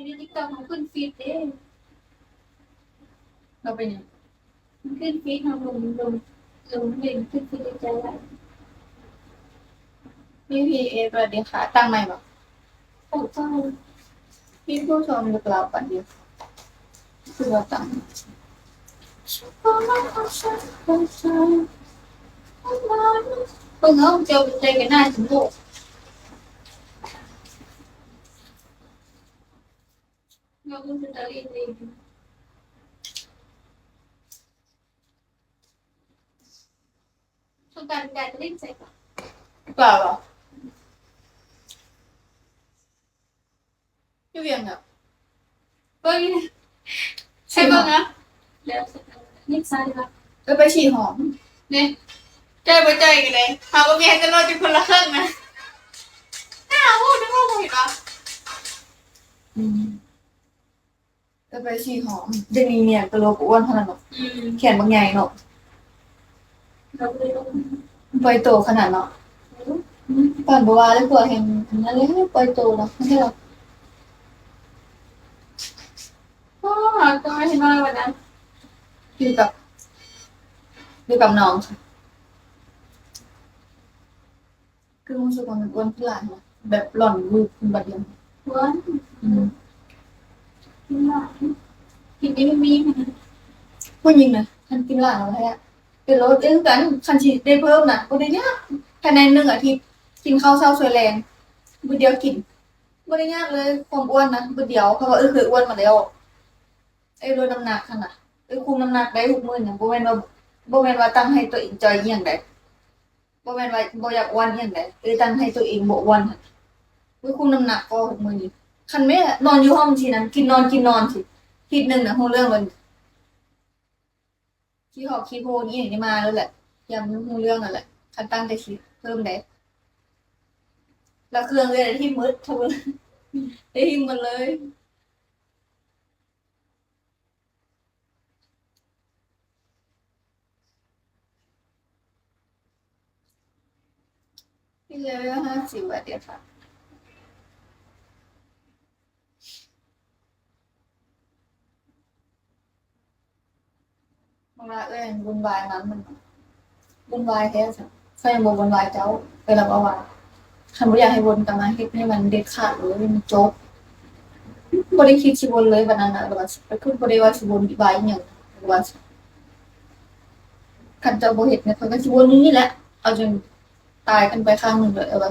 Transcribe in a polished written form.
ในติ๊กต็อกมันขึ้นฟีดเด้เราเป็นยังมันขึ้นฟีดทำลงเล่นขึ้นฟีดใจไหลพี่เอสวัสดีค่ะตั้งใหม่บอกโอ้เจ้าพี่ผู้ชมหรือเปล่าปันเดียวคือเราตั้งเพิ่งเอาเจอใจกันหน้าถึงโลกเราคุณจะเรียนเองต้องการการเล่นใส่ปะเปล่าหรอพี่เวียงอ่ะเฮ้ยใช่ป่ะนะแล้วนี่ซ้ายปะก็ไปฉี่หอมเนี่ยใจไปใจกันเลยหาว่ามีให้จะรอดจุดคนละครึ่งนะน่าพูดนะพูดผิดปะก็ไปฉี่หอมเดี๋ยวนี้เนี่ยตัวโลกอ้วนขนาดเนาะแขนบางใหญ่เนาะเราเลยลงไปโตขนาดเนาะก่อนบัวเลยกลัวเห็นนั่นเลยไปโตเนาะไม่ใช่หรอก็หาก็ไม่เห็นน้อยวันนั้นอยู่กับอยู่กับน้องค่ะคือรู้สึกว่ามันอ้วนขึ้นหลายเนาะแบบหล่อนรูปบัดเดียววันกินหลายกินนี้ไม่มีมัน ผู้หญิงนะคันกินหลายแล้วแท้เป็นรถเอ้ยกันคันฉีดได้เพิ่มนะบ่ได้ยากภายใน1 อาทิตย์กินข้าวเช้าสวยแรงมื้อเดียวกินบ่ได้ยากเลยความอ้วนนะมื้อเดียวเพราะว่าเคยอ้วนมาแล้วลดน้ำหนักคั่นน่ะคุมน้ำหนักได้ทุกมื้อน่ะบ่แม่นว่าตั้งให้ตัวเองจอยอิหยังใดบ่แม่นว่าบ่อยากอ้วนอิหยังใดตั้งให้ตัวเองบ่อ้วนหั่นคุมน้ำหนักก็ทุกมื้อนี้คันแม่นอนอยู่ห้องทีนั้นกินนอนสิอาทิตย์หนึงน่ะรู้เรื่องเลยขี้หอกขี้โพนี่อย่างนี้มาแล้วแหละยังไม่รู้เรื่องนั่นแหละคันตั้งใจคิดเพิ่มได้แล้วเครื่องเลยที่มืดทำได้ที่มันเลยที่เลเวล50บาทเดียวค่ะเวลาบุญวายนั้นมันบุญวายแท้จ้ะเขายังบุญวายเจ้าเวลาว่าคันบ่อยากให้วนกลับมาเฮ็ดให้มันเด็ดขาดเลยมันจบบ่ได้คิดสิวนเลยบัดนั้นน่ะว่าคือบ่ได้ว่าสิวนอีกบายอีหยังว่าคันเจ้าบ่เฮ็ดเนี่ยเขาก็สิวนนี่แหละเอาจนตายกันไปข้างหนึงเลยว่า